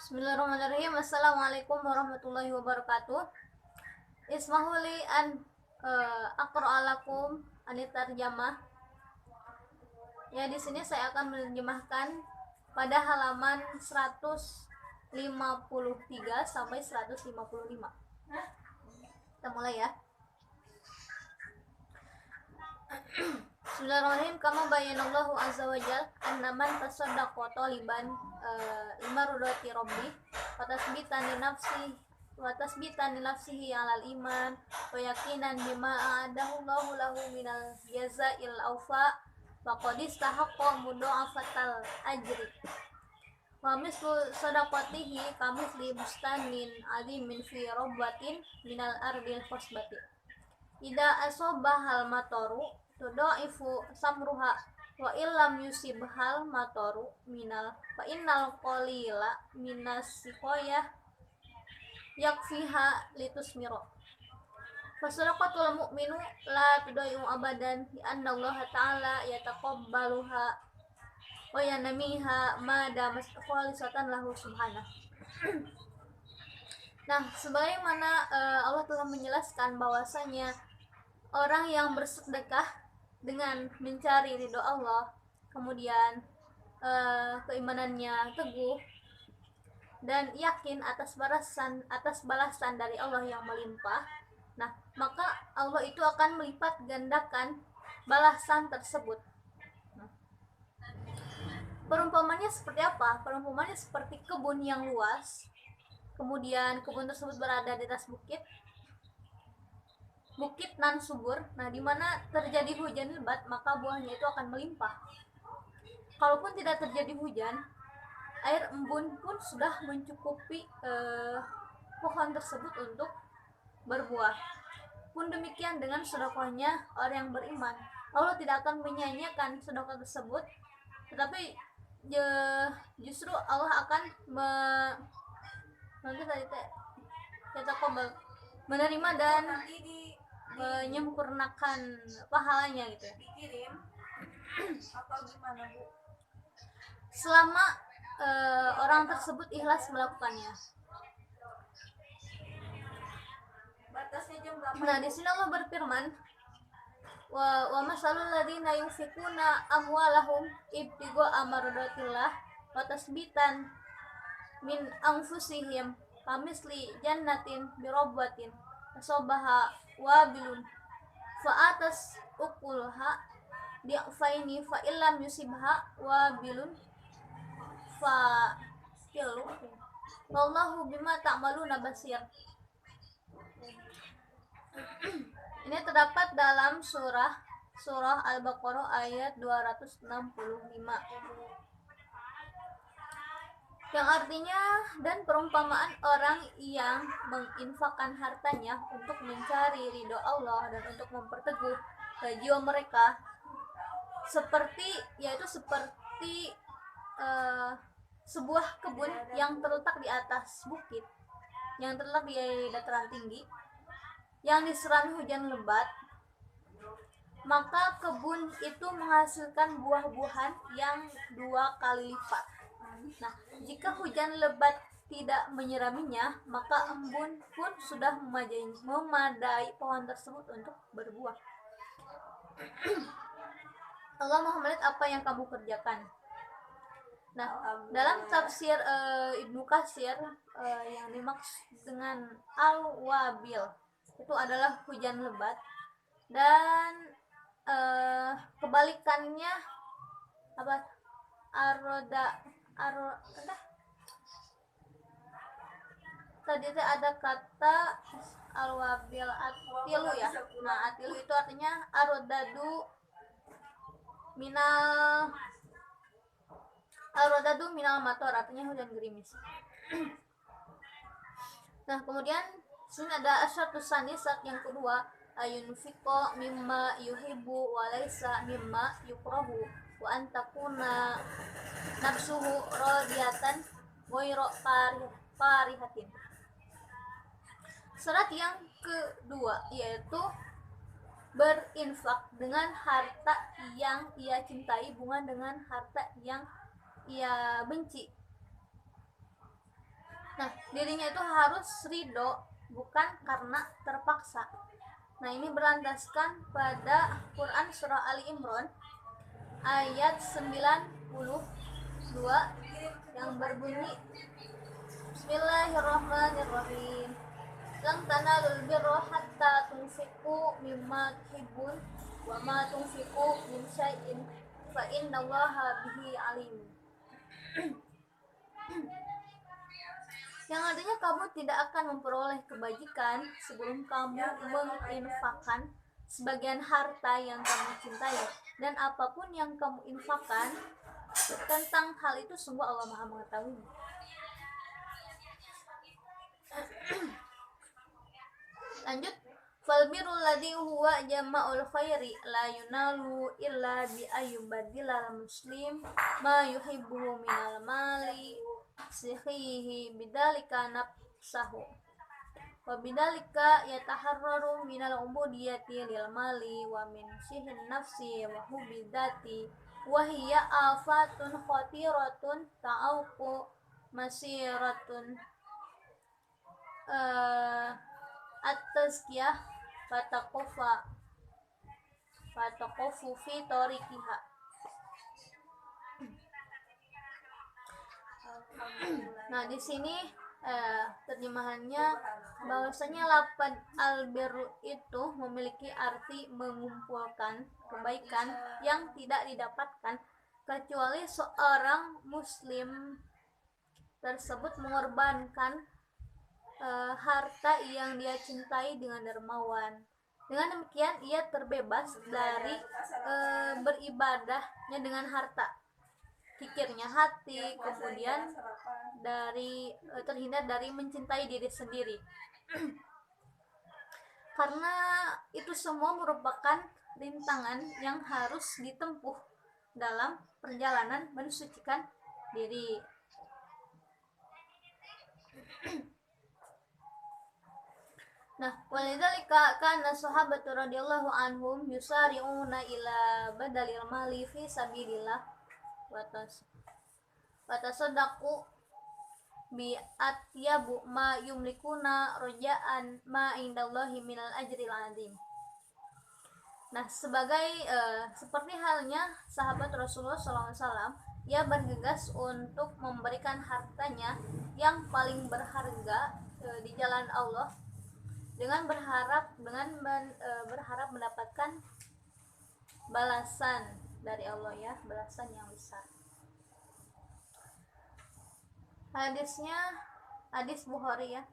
Bismillahirrahmanirrahim. Assalamualaikum warahmatullahi wabarakatuh. Ismahuli an aqra'alakum anitarjamah. Ya, di sini saya akan menerjemahkan pada halaman 153 sampai 155. Kita mulai ya. Bismillahirrahmanirrahim. Kama bayanallahu azza wa jal annaman tasaddaqa taliban limarudati rabbi wa tasbitan nafsihi alal iman wa yaqinan bima a'adahu Allahu lahu minal jazail awfa faqad istahaqqa mudha'afatal ajri wa mislu sadaqatihi kamisli bustanin azimin fi rabbatin minal ardil khosbati ida asobahal matoru tudaifu samruha wa illam yusibhal matoru minal fa innal qalila minas siqayah yakfiha litusmiro fasadaqatul mu'minu la tudai'u abadan li anna Allah ta'ala yataqabbaluha wa yanamiha ma damas khalisatan lahu subhanahu. Nah, sebagaimana Allah telah menjelaskan bahwasanya orang yang bersedekah dengan mencari ridho Allah, kemudian keimanannya teguh dan yakin atas balasan dari Allah yang melimpah, nah maka Allah itu akan melipat gandakan balasan tersebut. Perumpamannya seperti apa? Perumpamannya seperti kebun yang luas, kemudian kebun tersebut berada di atas bukit nan subur. Nah, di mana terjadi hujan lebat, maka buahnya itu akan melimpah. Kalaupun tidak terjadi hujan, air embun pun sudah mencukupi pohon tersebut untuk berbuah. Pun demikian dengan sedekahnya orang yang beriman. Allah tidak akan menyanyiakan sedekah tersebut, tetapi justru Allah akan menerima dan menyempurnakan pahalanya gitu ya. Dikirim atau gimana, Bu? Selama orang tersebut ikhlas melakukannya. Batasnya jam berapa? Nah, di sini Allah berfirman, wa masalul ladzina yunfikuna amwalahum ibtigha'a mardatillah wa tasbitan min anfusihim kamisli jannatin birabbatin asabaha wabilun fa atas ukulha di'faini fa illam yusibha wabilun fa tilu wallahu bima ta'maluna basir. Ini terdapat dalam surah Al-Baqarah ayat 265, yang artinya, dan perumpamaan orang yang menginfakkan hartanya untuk mencari ridho Allah dan untuk memperteguh jiwa mereka seperti sebuah kebun yang terletak di atas bukit, yang terletak di dataran tinggi, yang diserang hujan lebat, maka kebun itu menghasilkan buah-buahan yang 2 kali lipat. Nah, jika hujan lebat tidak menyiraminya, maka embun pun sudah memadai pohon tersebut untuk berbuah. Allah Maha melihat apa yang kamu kerjakan. Nah, dalam tafsir Ibnu Katsir yang dimaksud dengan al-wabil itu adalah hujan lebat, dan kebalikannya apa? Tadi ada kata al-wabil atilu ya. Nah, atilu itu artinya arodadu minal mator, artinya hujan gerimis. Nah, kemudian sini ada asyatus sanisat yang kedua, ayunfiko mimma yuhibbu walaysa mimma yukrahu wa antakuna nafsuhu radiyatan ghairu parihatin. Syarat yang kedua yaitu berinfak dengan harta yang ia cintai, bukan dengan harta yang ia benci. Nah, dirinya itu harus ridho, bukan karena terpaksa. Nah, ini berlandaskan pada Quran surah Ali Imran ayat 92 yang berbunyi Bismillahirrahmanirrahim. Lan tanalul birra hatta tunfiqu mimma tuhibbun wa ma tunfiqu min syai'in fa innallaha bihi alim. Yang artinya kamu tidak akan memperoleh kebajikan sebelum kamu menginfakkan sebagian harta yang kamu cintai, dan apapun yang kamu infakkan tentang hal itu sungguh Allah Maha mengetahui. Lanjut, falbirul ladzi huwa jama'ul khairi la yunalu illa bi ayyubadilal muslim ma yuhibbu minal mali sihihi bidzalika nafsahu wa bidzalika yataharraru minal ubudiyati lil mali wa min sihin nafsi wa hubidzati wa hiya afatun khatiratun ta'auqu masiratun at-tazkiyah fatakofu fi tariqiha. Nah, di sini terjemahannya bahwasanya lafaz al-birru itu memiliki arti mengumpulkan kebaikan yang tidak didapatkan kecuali seorang muslim tersebut mengorbankan harta yang dia cintai dengan dermawan. Dengan demikian ia terbebas dari beribadahnya dengan harta, kikirnya hati, kemudian dari terhindar dari mencintai diri sendiri. Karena itu semua merupakan rintangan yang harus ditempuh dalam perjalanan mensucikan diri. Nah, walidzalika kana sahabatu radhiyallahu anhum yusari'una ila badalil mali fi sabilillah wa tasaddaqu bi atyabu ma yumlikuna roja'an ma indallahi minal ajril azim. Nah, sebagai seperti halnya sahabat Rasulullah SAW, ia bergegas untuk memberikan hartanya yang paling berharga di jalan Allah dengan berharap mendapatkan balasan dari Allah, ya, balasan yang besar. Hadisnya hadis Bukhari, ya.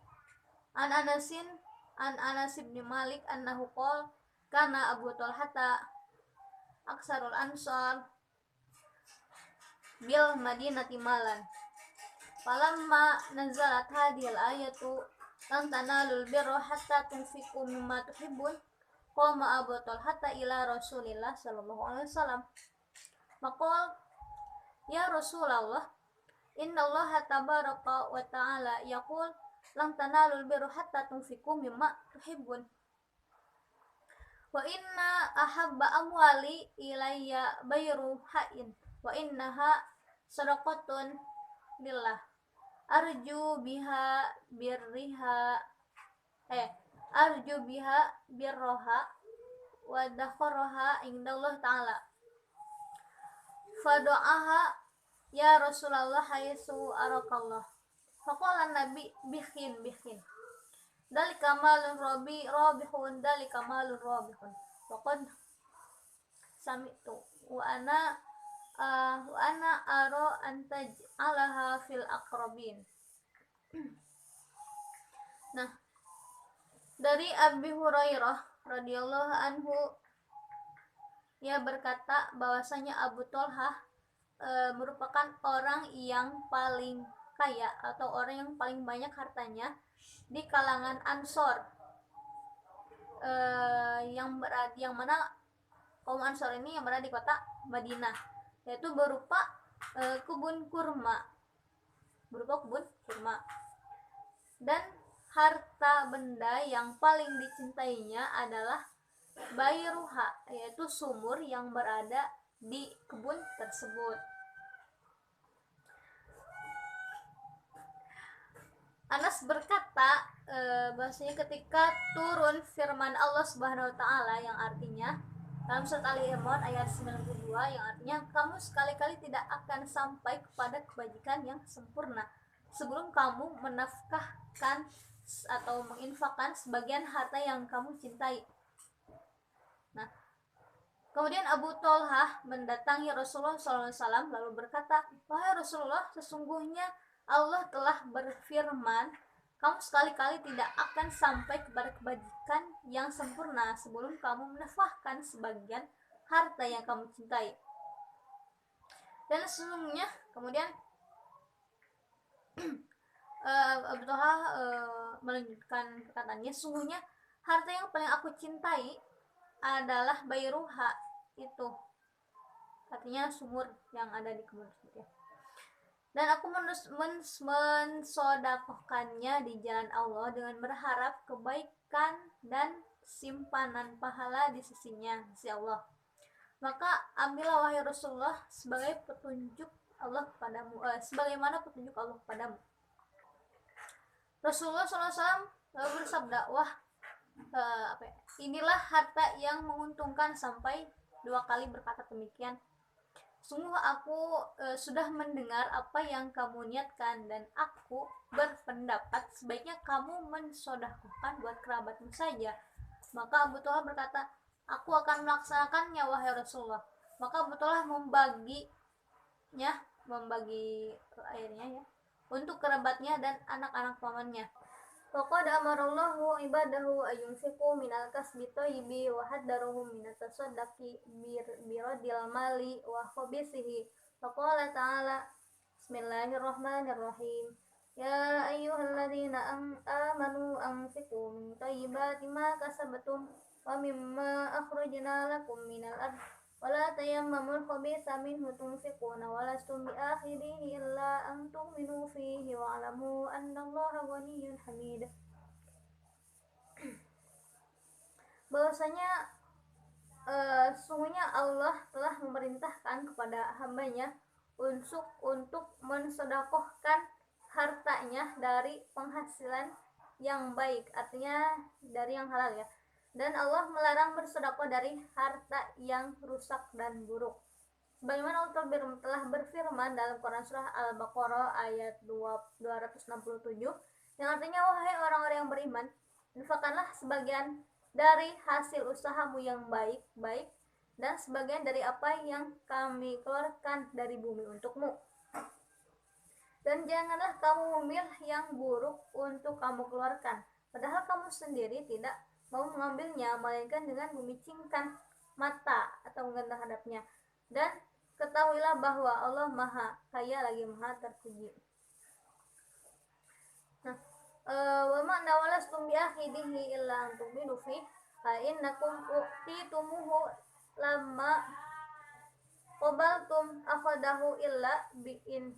An Anas bin Malik annahu qala kana Abu Talhata aksarul ansar bil madinati malan falamma nazalat hadhil ayatu lan tanalul birra hatta tunfiqu mimma tuhibbun qama Abu Talhata ila Rasulillah sallallahu alaihi wasallam maqal ya Rasulullah innallaha tabaraka wa ta'ala yaqul lan tanalul birra hatta tunfiqu mimma tuhibbun wa inna ahabba amwali ilayya bayru ha'in wa innaha sadaqatun lillah arju biha birroha wa dakharaha indallah ta'ala fado'aha ya Rasulullah haitsu arakallah faqala nabi bikhin dalika malun rabihun dalika malun rabihun waqad sami'tu wa ana aro antaj'alaha fil aqrabin. Nah, dari Abi Hurairah radhiyallahu anhu, ia berkata bahwasanya Abu Thalhah merupakan orang yang paling kaya atau orang yang paling banyak hartanya di kalangan Ansor, yang mana kaum Ansor ini yang berada di kota Madinah, yaitu berupa kebun kurma dan harta benda yang paling dicintainya adalah bayruha, yaitu sumur yang berada di kebun tersebut. Abbas berkata bahwasanya ketika turun firman Allah Subhanahu wa taala yang artinya dalam surat Ali Imran ayat 92 yang artinya kamu sekali-kali tidak akan sampai kepada kebajikan yang sempurna sebelum kamu menafkahkan atau menginfakkan sebagian harta yang kamu cintai. Nah, kemudian Abu Thalhah mendatangi Rasulullah SAW lalu berkata, wahai Rasulullah, sesungguhnya Allah telah berfirman, kamu sekali-kali tidak akan sampai kepada kebajikan yang sempurna sebelum kamu menafkahkan sebagian harta yang kamu cintai. Dan sesungguhnya kemudian Abu Thalhah melanjutkan perkataannya, sesungguhnya harta yang paling aku cintai adalah bayruha, itu artinya sumur yang ada di kebun ya. Dan aku mensodakohkannya di jalan Allah dengan berharap kebaikan dan simpanan pahala di sisinya, sisi Allah. Maka ambillah wahai Rasulullah sebagai petunjuk Allah kepadamu, sebagaimana petunjuk Allah kepadamu. Rasulullah SAW lalu bersabda, inilah harta yang menguntungkan, sampai 2 kali berkata demikian. Sungguh aku sudah mendengar apa yang kamu niatkan dan aku berpendapat sebaiknya kamu mensodakohkan buat kerabatmu saja. Maka Abu Thalhah berkata, aku akan melaksanakannya wahai Rasulullah. Maka Abu Thalhah membagi airnya ya untuk kerabatnya dan anak-anak pamannya. Faqad amarallahu ibadahu ayunfiqu minal kasbi thayyibi wa haddaruhum minat tasaddaqi biradil mali wa khabisihi. Faqala ta'ala, Bismillahirrahmanirrahim. Ya ayyuhalladzina amanu anfiqu min thayyibati ma kasabtum wa mimma akhrajna lakum minal ardh wala tayammamul khabitha minhu tunfiquna walastum biakhirihi illa an tu'minu fihi wa'lamu annallaha ghaniyyun hamid. Bahwasanya sesungguhnya Allah telah memerintahkan kepada hambanya untuk mensedekahkan hartanya dari penghasilan yang baik, artinya dari yang halal ya. Dan Allah melarang bersedekah dari harta yang rusak dan buruk. Sebagaimana Allah telah berfirman dalam Quran surah Al-Baqarah ayat 267 yang artinya, wahai orang-orang yang beriman, infakkanlah sebagian dari hasil usahamu yang baik-baik dan sebagian dari apa yang kami keluarkan dari bumi untukmu. Dan janganlah kamu memilah yang buruk untuk kamu keluarkan, padahal kamu sendiri tidak mau mengambilnya, melainkan dengan memicingkan mata atau menggantang hadapnya. Dan ketahuilah bahwa Allah Maha Kaya lagi Maha Terpuji. Nah, wa ma'na walastum biakhidihi illa an tu'minu fi fa innakum u'titumuhu lamma qabaltum akhadahu illa bi'in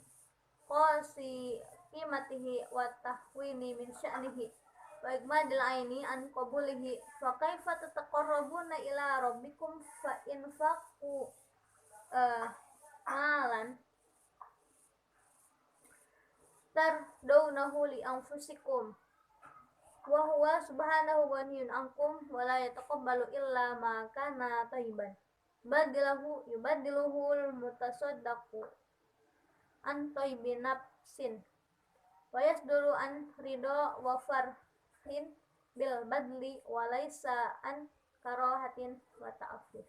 qasi qimatihi wa tahwini min sya'nihi wa ikmadil aini an qabulihi fa kaifa tataqarrabuna ila rabbikum fa infaqu malan tardawnahu li anfusikum wa huwa subhanahu ghaniyyun ankum wa la yataqabbalu illa ma kana thayyiban yubaddiluhul mutasaddaqu an thayyibin nafsin wa yasduru an ridha wa farhin bil badli wa laisa an karahatin wa ta'affuf.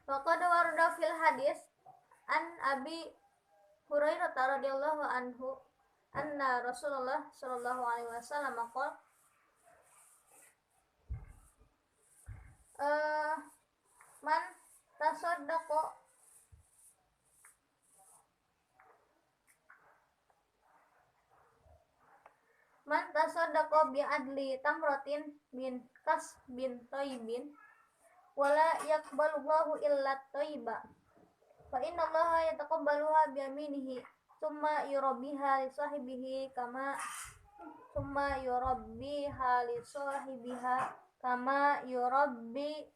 Faqad warada fil hadis an Abi Hurairah radhiyallahu anhu anna Rasulullah sallallahu alaihi wasallam qala man tasaddaqa bi adli tamratin min kasbin thayyibin wala yaqbalullahu illa thayyiba fa innallaha yataqabbaluha bi yaminihi summa yurabbiha li sahibihi kama yurabbi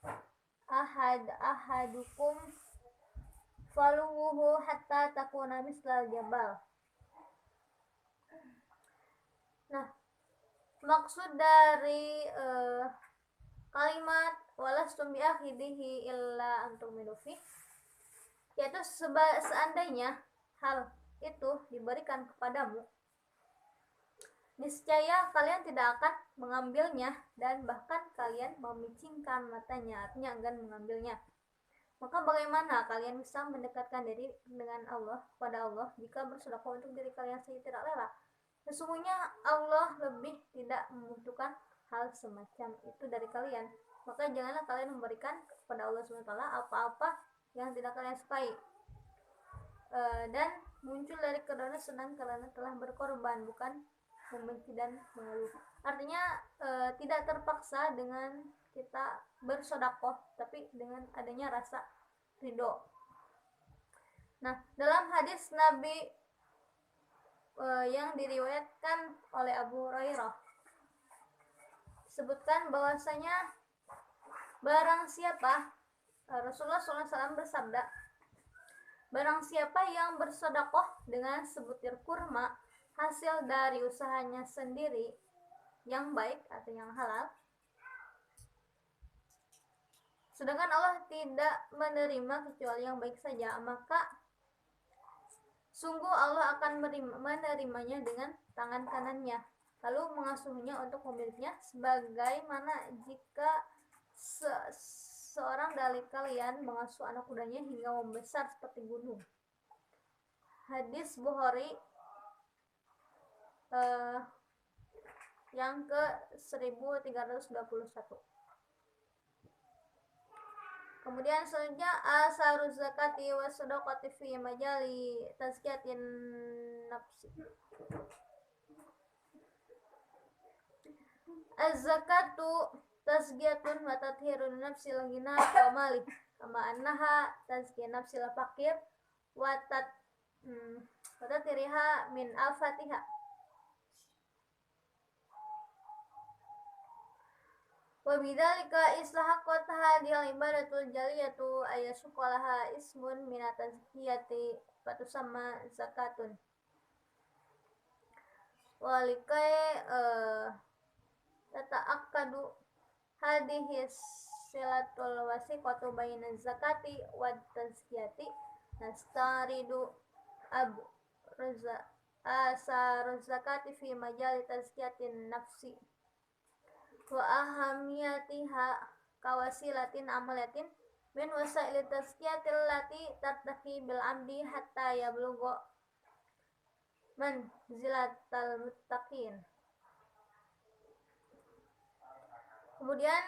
ahadukum faluhu hatta takuna mislal jabal. Nah, maksud dari kalimat walastum bi akhidihi illa antum minufi, yaitu seandainya hal itu diberikan kepadamu, niscaya kalian tidak akan mengambilnya dan bahkan kalian memicingkan matanya, artinya enggan mengambilnya. Maka bagaimana kalian bisa mendekatkan diri dengan Allah pada Allah jika bersedekah untuk diri kalian saja tidak rela? Sesungguhnya Allah lebih tidak membutuhkan hal semacam itu dari kalian. Maka janganlah kalian memberikan kepada Allah SWT apa-apa yang tidak kalian sukai. Dan muncul dari kedua senang karena telah berkorban, bukan membenci dan mengeluh. Artinya tidak terpaksa dengan kita bersedekah, tapi dengan adanya rasa ridho. Nah, dalam hadis Nabi yang diriwayatkan oleh Abu Hurairah, sebutkan bahwasanya barang siapa, Rasulullah SAW bersabda, barang siapa yang bersedekah dengan sebutir kurma hasil dari usahanya sendiri yang baik atau yang halal, sedangkan Allah tidak menerima kecuali yang baik saja, maka sungguh Allah akan menerimanya dengan tangan kanannya, lalu mengasuhnya untuk pemiliknya, sebagaimana jika seorang dari kalian mengasuh anak kudanya hingga membesar seperti gunung. Hadis Bukhari yang ke 1321. Kemudian selanjutnya asaruz zakati wa sadaqati fi majali tazkiyatin nafsi. Az-zakatu tazkiyatun wa tathhirun nafsi al-ghina wa mali, kama annaha tazkiyatun nafsi al-faqir wa tathhiriha min afatiha. Wa bidzalika islahaqqat hadhihi ibadatul jaliyatu ayasuqalaha ismun min tazkiyati fatusamma zakatun. Walikai tata'akkadu hadhihi silatul wasiqatu baina zakati wa tazkiyati nastaridu asar zakati fi majali tazkiyatin nafsi wa ahamiyatiha kawasilatin amalatin min wasaili tazkiyatil lati tartaqi bil amdi hatta yablugha manzilatal muttaqin. Kemudian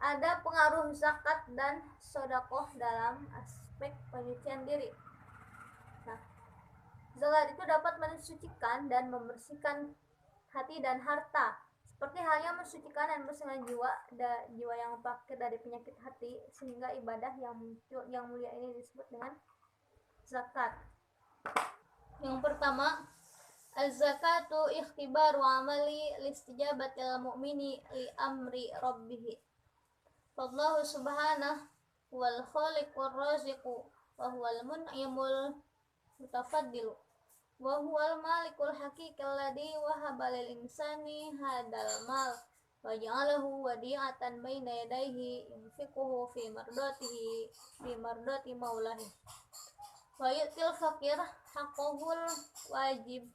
ada pengaruh zakat dan sedekah dalam aspek penyucian diri. Nah, zakat itu dapat mensucikan dan membersihkan hati dan harta, seperti halnya mensucikan dan membersihkan jiwa yang fakir dari penyakit hati, sehingga ibadah yang mulia ini disebut dengan zakat. Yang pertama, az-zakatu ikhtibaru amali listijabatil mu'mini li amri rabbih. Wallahu subhanahu wal khaliqur raziqu wa huwal mun'imul mutafaddilu wa huwal malikul haqiqil ladzi wahaba lil insani hadal mal wa ja'alahu wadi'atan baina yadayhi yunfiquhu fi mardati maulahi wa yu'til faqir haqqahul wajib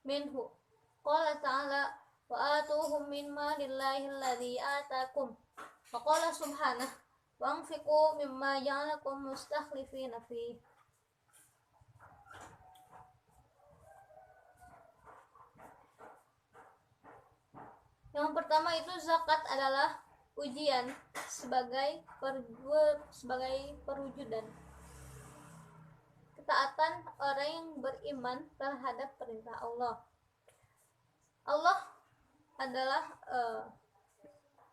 minhu. Qala ta'ala wa atuhum min malillahi alladzi atakum. Wa qala subhanahu wa anfiqu mimma ja'alakum mustakhlifina fihi. Yang pertama itu zakat adalah ujian sebagai perwujudan ketaatan orang yang beriman terhadap perintah Allah. Allah adalah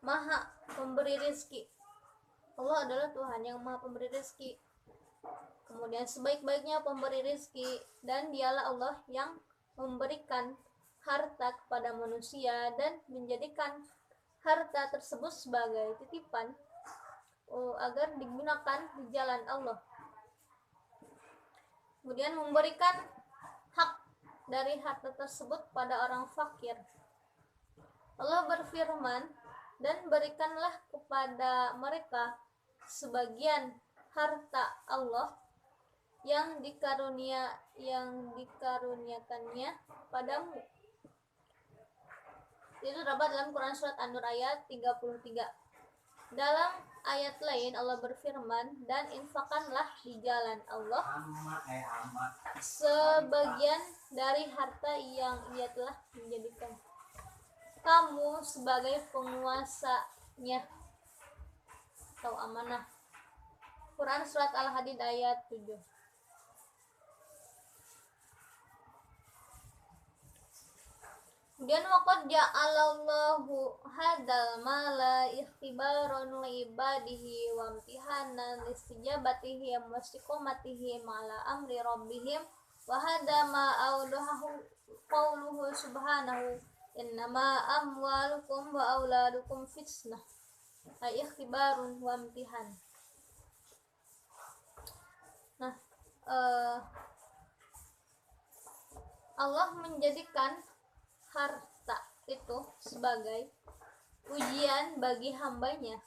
Maha Pemberi rezeki. Allah adalah Tuhan yang Maha Pemberi rezeki. Kemudian sebaik-baiknya pemberi rezeki, dan dialah Allah yang memberikan harta kepada manusia dan menjadikan harta tersebut sebagai titipan agar digunakan di jalan Allah. Kemudian memberikan hak dari harta tersebut pada orang fakir. Allah berfirman, dan berikanlah kepada mereka sebagian harta Allah yang dikaruniakannya padamu. Itu terdapat dalam Quran surat An-Nur ayat 33. Dalam ayat lain Allah berfirman, dan infakkanlah di jalan Allah sebagian dari harta yang Ia telah menjadikan kamu sebagai penguasanya atau amanah. Quran surat Al-Hadid ayat 7. Kemudian waqad ja'alallahu hadzal mala ikhtibaran li ibadihi wa imtihanan listijabatihim wa istiqomatihim ala amri rabbihim wa hadza ma awdahu qawluhu subhanahu innama amwalukum wa auladukum fitnah ay ikhtibarun wa imtihan. Nah, Allah menjadikan harta itu sebagai ujian bagi hambanya.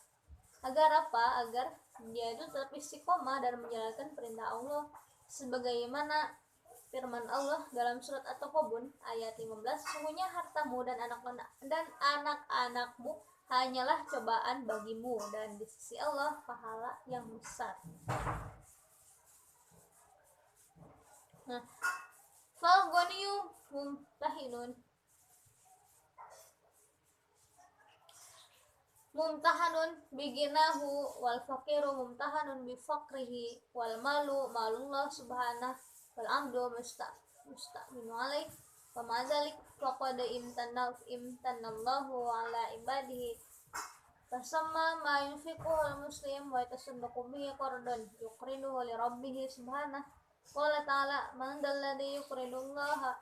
Agar apa? Agar dia itu tetap istiqomah dan menjalankan perintah Allah, sebagaimana firman Allah dalam surat At-Taghabun ayat 15, sesungguhnya hartamu dan anak-anakmu hanyalah cobaan bagimu, dan di sisi Allah pahala yang besar. Nah, fal ghaniyu mumtahanun biginahu wal faqiru mumtahanun bi faqrihi wal malu malullah subhanahu wal amdu musta'minu alaih wa ma'adzalik faqad imtanallahu ala ibadihi fasamma ma yunfiquhu al muslim wa yatasaddaqu bihi qardan yuqriduhu li rabbih subhanahu qala ta'ala man dalladhi yuqridullaha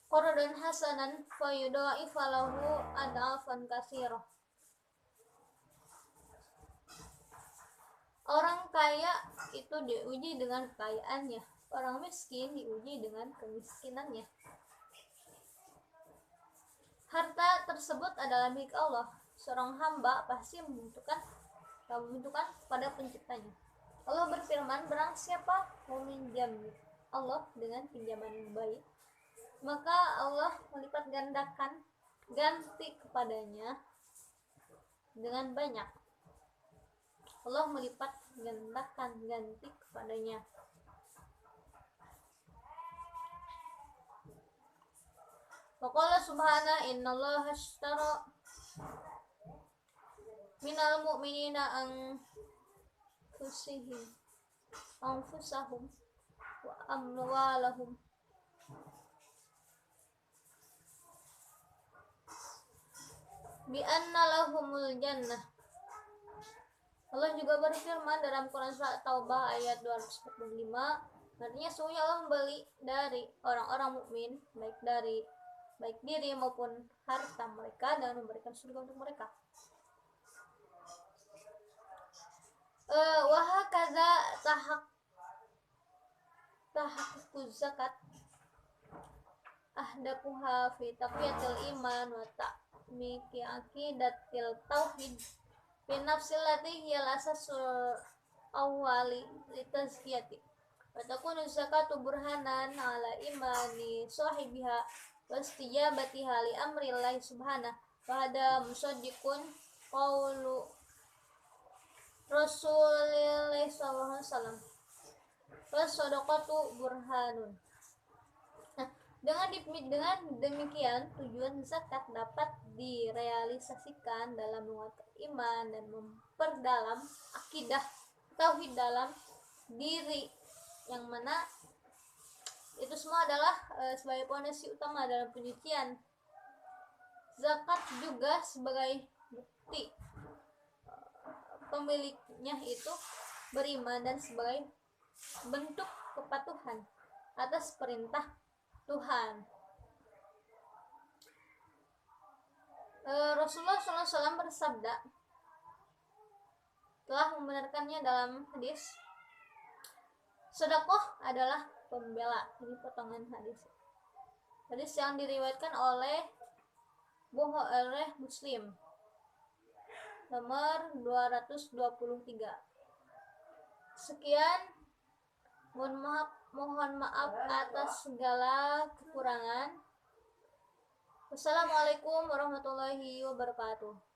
qardan hasanan fayudha'ifu lahu ad'afan katsirah. Orang kaya itu diuji dengan kekayaannya, orang miskin diuji dengan kemiskinannya. Harta tersebut adalah milik Allah. Seorang hamba pasti membutuhkan pada penciptanya. Allah berfirman, barang siapa meminjam Allah dengan pinjaman yang baik, maka Allah melipat gandakan ganti kepadanya dengan banyak. Allah melipat gandakan ganti kepadanya. Waqala subhana innallaha ashtara minal mu'minina anfusahum wa amwalahum bi anna lahumul jannah. Allah juga berfirman dalam Quran surat Taubah ayat 245, artinya sungguh Allah membeli dari orang-orang mukmin baik diri maupun harta mereka dan memberikan surga untuk mereka. Wahakaza tahaqqu zakat ahdapuha fi taqwiyatil iman wa ta'miki aqidatil tauhid fi nafsil lati hiya asasul awwali litazkiyati wa takunu zakatu burhanan ala imani sahibiha wa istijabatiha li amrillahi subhanahu wa hada musaddiqun qawlu Rasulullah sallallahu alaihi wasallam was-shadaqatu burhanun. Nah, dengan demikian tujuan zakat dapat direalisasikan dalam menguatkan iman dan memperdalam akidah tauhid dalam diri, yang mana itu semua adalah sebagai pondasi utama dalam penyucian. Zakat juga sebagai bukti pemiliknya itu beriman dan sebagai bentuk kepatuhan atas perintah Tuhan. Rasulullah SAW bersabda, telah membenarkannya dalam hadis, Sedekah adalah pembela. Ini potongan hadis. Hadis yang diriwayatkan oleh Bukhari Muslim nomor 223. Sekian, mohon maaf atas segala kekurangan. Wassalamualaikum warahmatullahi wabarakatuh.